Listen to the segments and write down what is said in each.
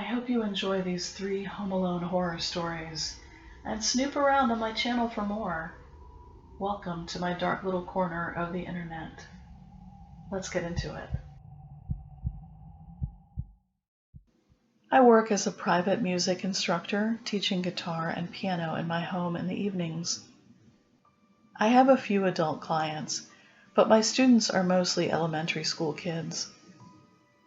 hope you enjoy these 3 Home Alone horror stories, and snoop around on my channel for more. Welcome to my dark little corner of the internet. Let's get into it. I work as a private music instructor, teaching guitar and piano in my home in the evenings. I have a few adult clients, but my students are mostly elementary school kids.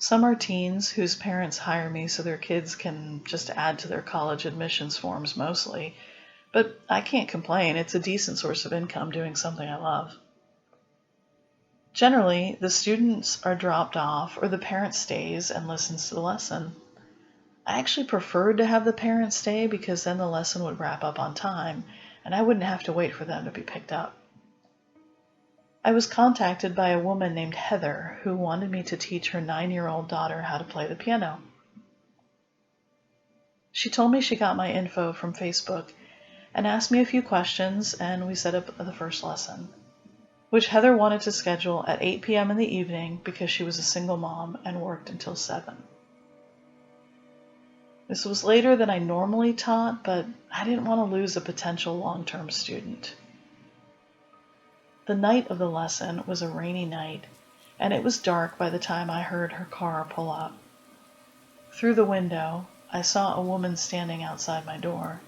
Some are teens whose parents hire me so their kids can just add to their college admissions forms mostly, but I can't complain. It's a decent source of income doing something I love. Generally, the students are dropped off or the parent stays and listens to the lesson. I actually preferred to have the parent stay because then the lesson would wrap up on time and I wouldn't have to wait for them to be picked up. I was contacted by a woman named Heather who wanted me to teach her 9-year-old daughter how to play the piano. She told me she got my info from Facebook and asked me a few questions, and we set up the first lesson, which Heather wanted to schedule at 8 p.m. in the evening because she was a single mom and worked until 7. This was later than I normally taught, but I didn't want to lose a potential long-term student. The night of the lesson was a rainy night, and it was dark by the time I heard her car pull up. Through the window, I saw a woman standing outside my door.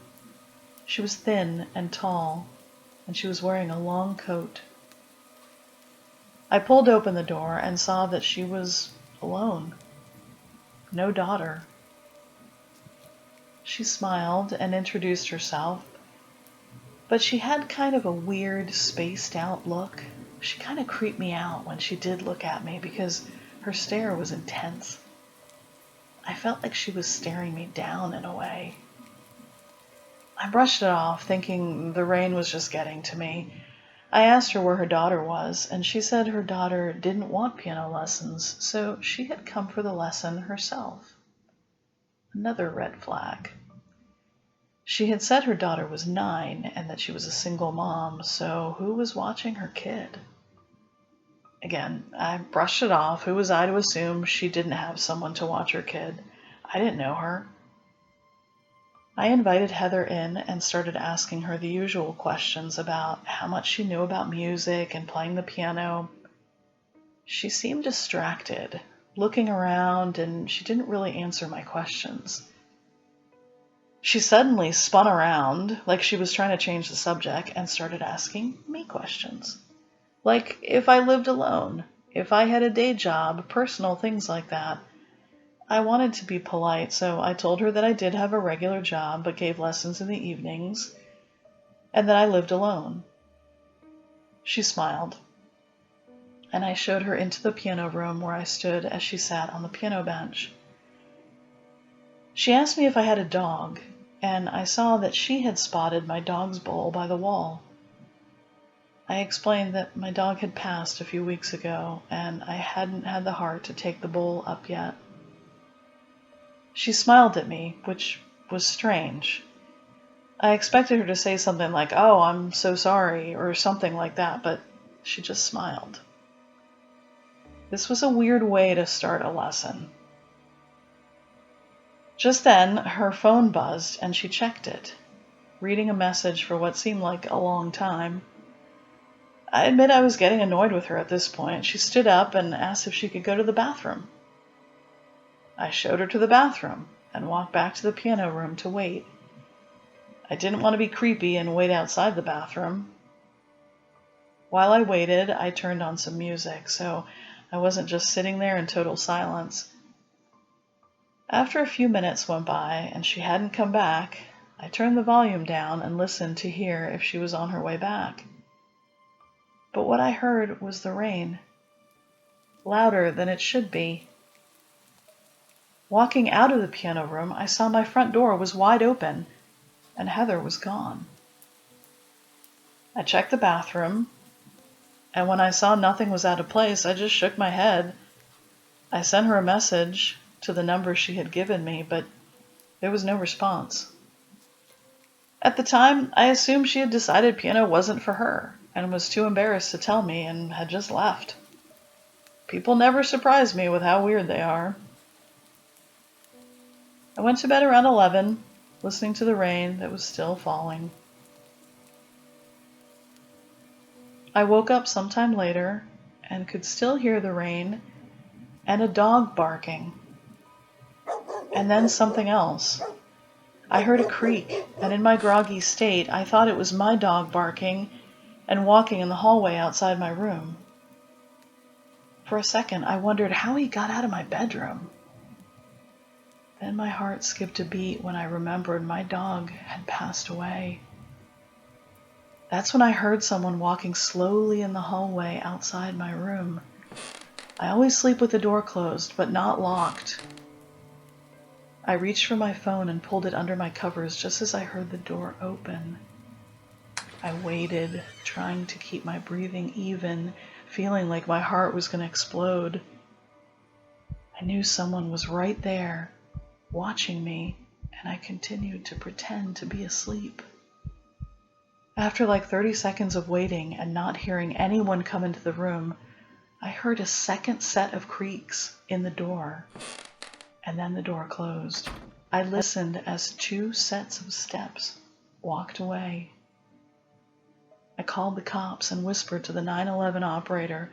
She was thin and tall, and she was wearing a long coat. I pulled open the door and saw that she was alone. No daughter. She smiled and introduced herself, but she had kind of a weird, spaced-out look. She kind of creeped me out when she did look at me because her stare was intense. I felt like she was staring me down in a way. I brushed it off, thinking the rain was just getting to me. I asked her where her daughter was, and she said her daughter didn't want piano lessons, so she had come for the lesson herself. Another red flag. She had said her daughter was 9 and that she was a single mom, so who was watching her kid? Again, I brushed it off. Who was I to assume she didn't have someone to watch her kid? I didn't know her. I invited Heather in and started asking her the usual questions about how much she knew about music and playing the piano. She seemed distracted, looking around, and she didn't really answer my questions. She suddenly spun around, like she was trying to change the subject, and started asking me questions. Like if I lived alone, if I had a day job, personal things like that. I wanted to be polite, so I told her that I did have a regular job but gave lessons in the evenings, and that I lived alone. She smiled, and I showed her into the piano room where I stood as she sat on the piano bench. She asked me if I had a dog, and I saw that she had spotted my dog's bowl by the wall. I explained that my dog had passed a few weeks ago, and I hadn't had the heart to take the bowl up yet. She smiled at me, which was strange. I expected her to say something like, "Oh, I'm so sorry," or something like that, but she just smiled. This was a weird way to start a lesson. Just then, her phone buzzed and she checked it, reading a message for what seemed like a long time. I admit I was getting annoyed with her at this point. She stood up and asked if she could go to the bathroom. I showed her to the bathroom and walked back to the piano room to wait. I didn't want to be creepy and wait outside the bathroom. While I waited, I turned on some music, so I wasn't just sitting there in total silence. After a few minutes went by and she hadn't come back, I turned the volume down and listened to hear if she was on her way back. But what I heard was the rain, louder than it should be. Walking out of the piano room, I saw my front door was wide open and Heather was gone. I checked the bathroom, and when I saw nothing was out of place, I just shook my head. I sent her a message to the number she had given me, but there was no response. At the time, I assumed she had decided piano wasn't for her and was too embarrassed to tell me and had just left. People never surprise me with how weird they are. I went to bed around 11, listening to the rain that was still falling. I woke up sometime later and could still hear the rain and a dog barking. And then something else. I heard a creak, and in my groggy state, I thought it was my dog barking and walking in the hallway outside my room. For a second, I wondered how he got out of my bedroom. Then my heart skipped a beat when I remembered my dog had passed away. That's when I heard someone walking slowly in the hallway outside my room. I always sleep with the door closed, but not locked. I reached for my phone and pulled it under my covers just as I heard the door open. I waited, trying to keep my breathing even, feeling like my heart was going to explode. I knew someone was right there, watching me, and I continued to pretend to be asleep. After like 30 seconds of waiting and not hearing anyone come into the room, I heard a second set of creaks in the door, and then the door closed. I listened as 2 sets of steps walked away. I called the cops and whispered to the 911 operator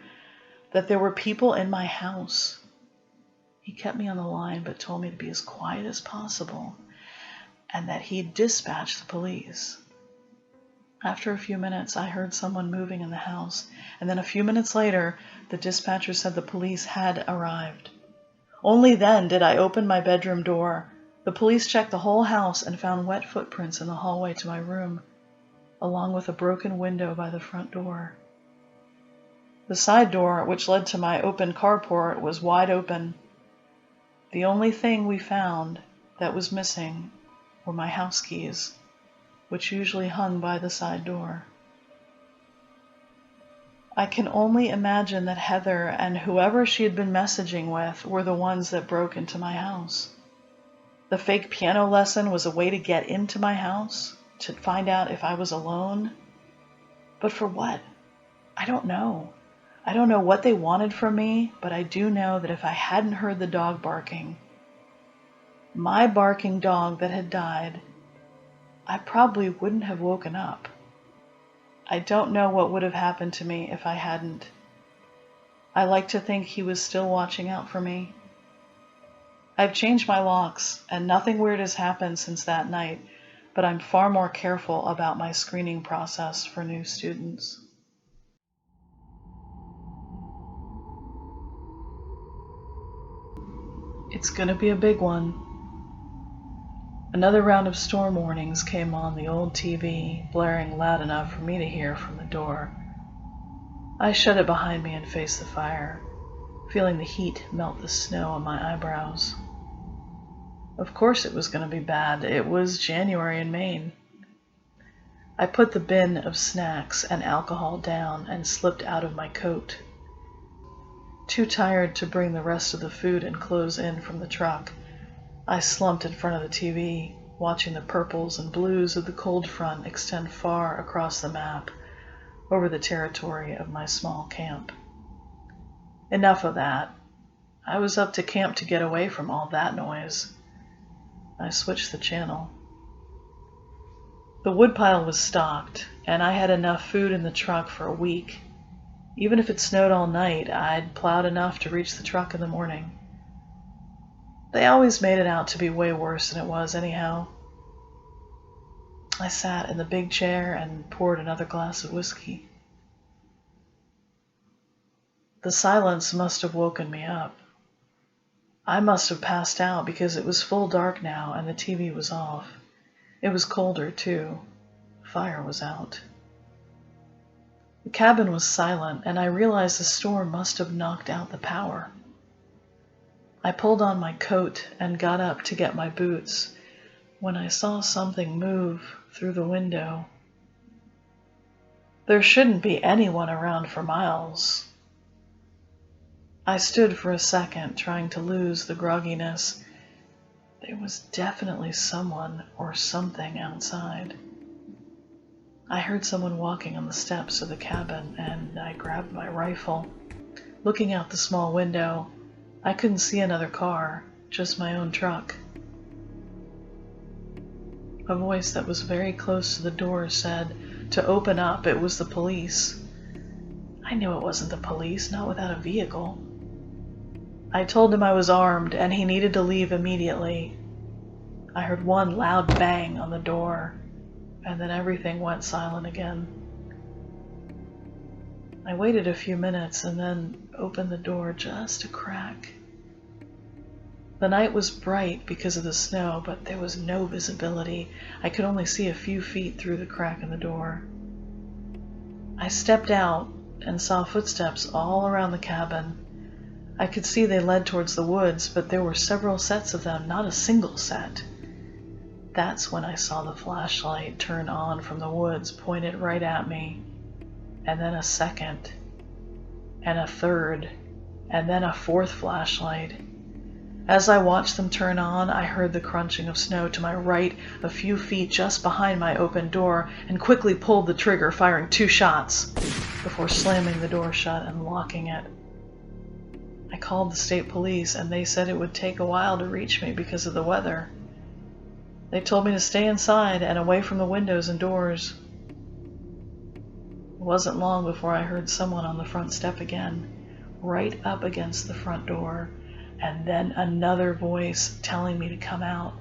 that there were people in my house. He kept me on the line but told me to be as quiet as possible and that he'd dispatch the police. After a few minutes, I heard someone moving in the house, and then a few minutes later, the dispatcher said the police had arrived. Only then did I open my bedroom door. The police checked the whole house and found wet footprints in the hallway to my room, along with a broken window by the front door. The side door, which led to my open carport, was wide open. The only thing we found that was missing were my house keys, which usually hung by the side door. I can only imagine that Heather and whoever she had been messaging with were the ones that broke into my house. The fake piano lesson was a way to get into my house, to find out if I was alone. But for what? I don't know. I don't know what they wanted from me, but I do know that if I hadn't heard the dog barking, my barking dog that had died, I probably wouldn't have woken up. I don't know what would have happened to me if I hadn't. I like to think he was still watching out for me. I've changed my locks, and nothing weird has happened since that night, but I'm far more careful about my screening process for new students. It's gonna be a big one. Another round of storm warnings came on the old TV, blaring loud enough for me to hear from the door. I shut it behind me and faced the fire, feeling the heat melt the snow on my eyebrows. Of course it was going to be bad. It was January in Maine. I put the bin of snacks and alcohol down and slipped out of my coat. Too tired to bring the rest of the food and clothes in from the truck, I slumped in front of the TV, watching the purples and blues of the cold front extend far across the map over the territory of my small camp. Enough of that. I was up to camp to get away from all that noise. I switched the channel. The woodpile was stocked, and I had enough food in the truck for a week. Even if it snowed all night, I'd plowed enough to reach the truck in the morning. They always made it out to be way worse than it was anyhow. I sat in the big chair and poured another glass of whiskey. The silence must have woken me up. I must have passed out because it was full dark now and the TV was off. It was colder, too. Fire was out. The cabin was silent, and I realized the storm must have knocked out the power. I pulled on my coat and got up to get my boots when I saw something move through the window. There shouldn't be anyone around for miles. I stood for a second, trying to lose the grogginess. There was definitely someone or something outside. I heard someone walking on the steps of the cabin, and I grabbed my rifle. Looking out the small window, I couldn't see another car, just my own truck. A voice that was very close to the door said to open up, it was the police. I knew it wasn't the police, not without a vehicle. I told him I was armed and he needed to leave immediately. I heard one loud bang on the door, and then everything went silent again. I waited a few minutes and then opened the door just a crack. The night was bright because of the snow, but there was no visibility. I could only see a few feet through the crack in the door. I stepped out and saw footsteps all around the cabin. I could see they led towards the woods, but there were several sets of them, not a single set. That's when I saw the flashlight turn on from the woods, pointed right at me, and then a second, and a third, and then a fourth flashlight. As I watched them turn on, I heard the crunching of snow to my right, a few feet just behind my open door, and quickly pulled the trigger, firing 2 shots before slamming the door shut and locking it. I called the state police, and they said it would take a while to reach me because of the weather. They told me to stay inside and away from the windows and doors. It wasn't long before I heard someone on the front step again, right up against the front door, and then another voice telling me to come out.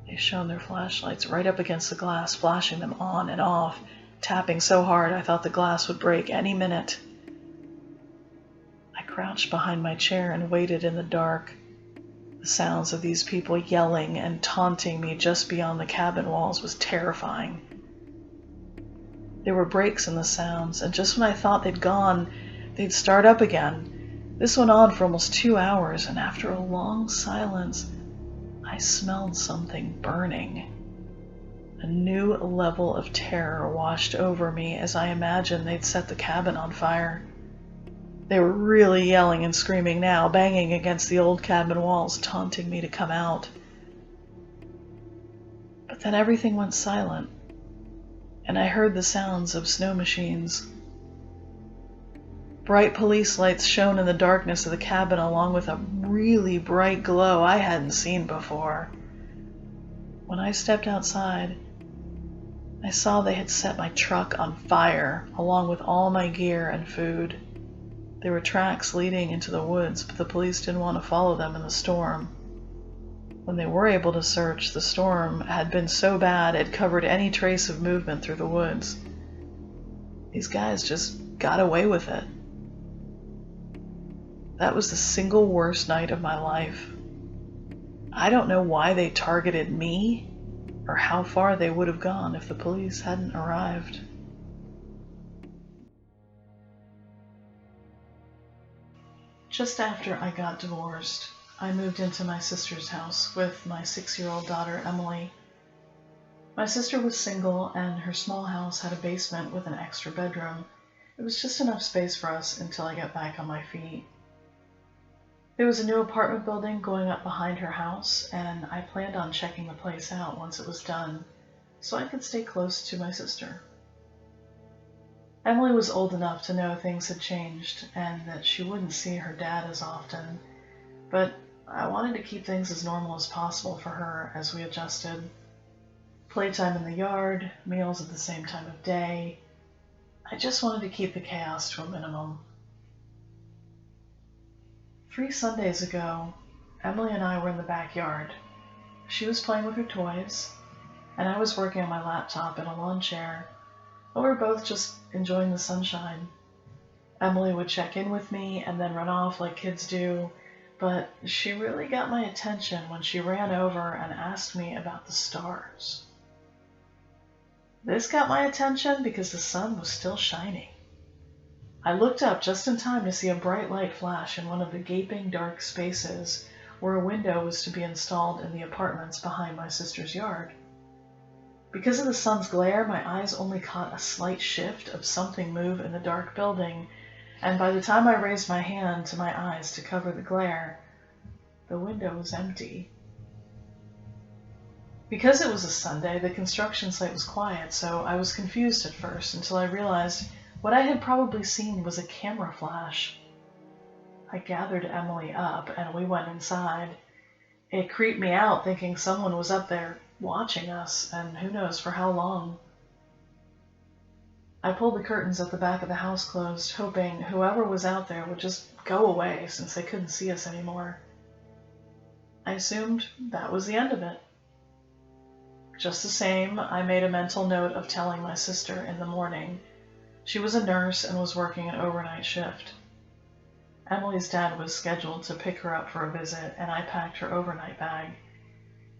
They shone their flashlights right up against the glass, flashing them on and off, tapping so hard I thought the glass would break any minute. I crouched behind my chair and waited in the dark. The sounds of these people yelling and taunting me just beyond the cabin walls was terrifying. There were breaks in the sounds, and just when I thought they'd gone, they'd start up again. This went on for almost 2 hours, and after a long silence, I smelled something burning. A new level of terror washed over me as I imagined they'd set the cabin on fire. They were really yelling and screaming now, banging against the old cabin walls, taunting me to come out. But then everything went silent, and I heard the sounds of snow machines. Bright police lights shone in the darkness of the cabin along with a really bright glow I hadn't seen before. When I stepped outside, I saw they had set my truck on fire along with all my gear and food. There were tracks leading into the woods, but the police didn't want to follow them in the storm. When they were able to search, the storm had been so bad it covered any trace of movement through the woods. These guys just got away with it. That was the single worst night of my life. I don't know why they targeted me or how far they would have gone if the police hadn't arrived. Just after I got divorced, I moved into my sister's house with my 6-year-old daughter, Emily. My sister was single, and her small house had a basement with an extra bedroom. It was just enough space for us until I got back on my feet. There was a new apartment building going up behind her house, and I planned on checking the place out once it was done, so I could stay close to my sister. Emily was old enough to know things had changed and that she wouldn't see her dad as often, but I wanted to keep things as normal as possible for her as we adjusted. Playtime in the yard, meals at the same time of day. I just wanted to keep the chaos to a minimum. 3 Sundays ago, Emily and I were in the backyard. She was playing with her toys, and I was working on my laptop in a lawn chair. We were both just enjoying the sunshine. Emily would check in with me and then run off like kids do, but she really got my attention when she ran over and asked me about the stars. This got my attention because the sun was still shining. I looked up just in time to see a bright light flash in one of the gaping dark spaces where a window was to be installed in the apartments behind my sister's yard. Because of the sun's glare, my eyes only caught a slight shift of something move in the dark building, and by the time I raised my hand to my eyes to cover the glare, the window was empty. Because it was a Sunday, the construction site was quiet, so I was confused at first until I realized what I had probably seen was a camera flash. I gathered Emily up and we went inside. It creeped me out thinking someone was up there watching us, and who knows for how long. I pulled the curtains at the back of the house closed, hoping whoever was out there would just go away since they couldn't see us anymore. I assumed that was the end of it. Just the same, I made a mental note of telling my sister in the morning. She was a nurse and was working an overnight shift. Emily's dad was scheduled to pick her up for a visit, and I packed her overnight bag.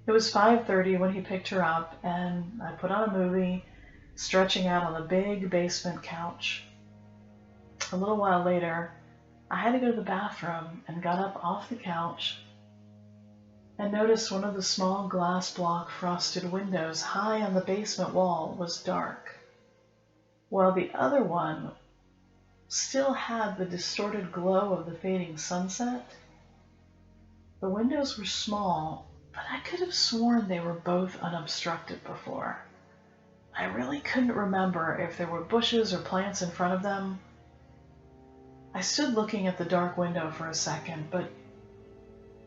It was 5:30 when he picked her up, and I put on a movie, stretching out on the big basement couch. A little while later, I had to go to the bathroom and got up off the couch and noticed one of the small glass block frosted windows high on the basement wall was dark, while the other one still had the distorted glow of the fading sunset. The windows were small, but I could have sworn they were both unobstructed before. I really couldn't remember if there were bushes or plants in front of them. I stood looking at the dark window for a second, but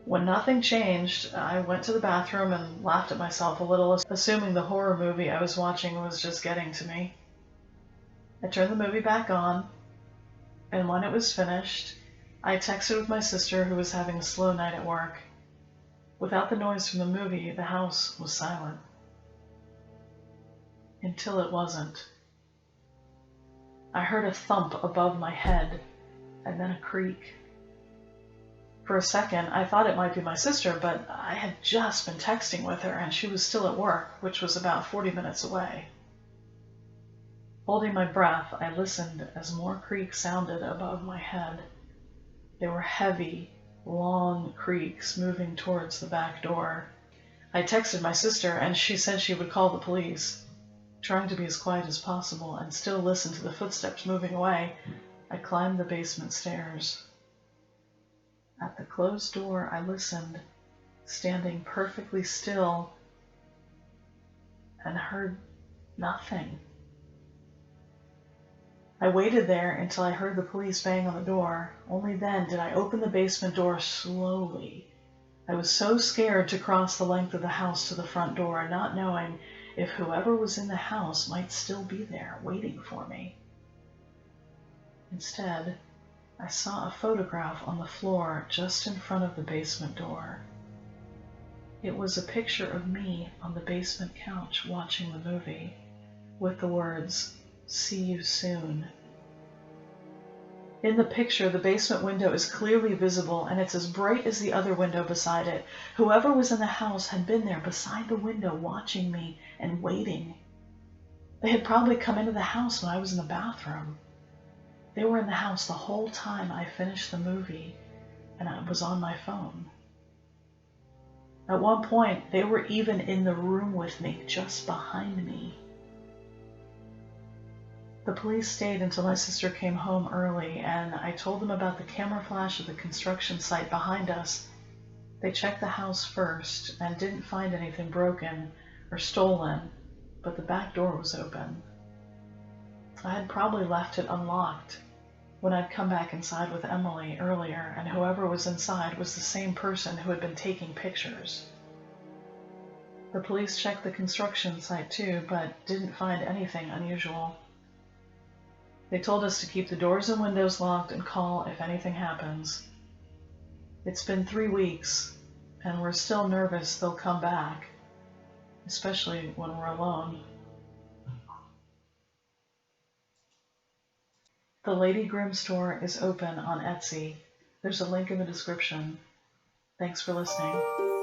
when nothing changed, I went to the bathroom and laughed at myself a little, assuming the horror movie I was watching was just getting to me. I turned the movie back on, and when it was finished, I texted with my sister, who was having a slow night at work. Without the noise from the movie, the house was silent. Until it wasn't. I heard a thump above my head, and then a creak. For a second, I thought it might be my sister, but I had just been texting with her, and she was still at work, which was about 40 minutes away. Holding my breath, I listened as more creaks sounded above my head. They were heavy, long creaks moving towards the back door. I texted my sister, and she said she would call the police. Trying to be as quiet as possible and still listen to the footsteps moving away, I climbed the basement stairs. At the closed door, I listened, standing perfectly still, and heard nothing. I waited there until I heard the police bang on the door. Only then did I open the basement door slowly. I was so scared to cross the length of the house to the front door, not knowing if whoever was in the house might still be there, waiting for me. Instead, I saw a photograph on the floor just in front of the basement door. It was a picture of me on the basement couch watching the movie, with the words, "See you soon." In the picture, the basement window is clearly visible, and it's as bright as the other window beside it. Whoever was in the house had been there beside the window watching me and waiting. They had probably come into the house when I was in the bathroom. They were in the house the whole time I finished the movie, and I was on my phone. At one point, they were even in the room with me, just behind me. The police stayed until my sister came home early, and I told them about the camera flash of the construction site behind us. They checked the house first and didn't find anything broken or stolen, but the back door was open. I had probably left it unlocked when I'd come back inside with Emily earlier, and whoever was inside was the same person who had been taking pictures. The police checked the construction site too, but didn't find anything unusual. They told us to keep the doors and windows locked and call if anything happens. It's been 3 weeks, and we're still nervous they'll come back, especially when we're alone. The Lady Grimm store is open on Etsy. There's a link in the description. Thanks for listening.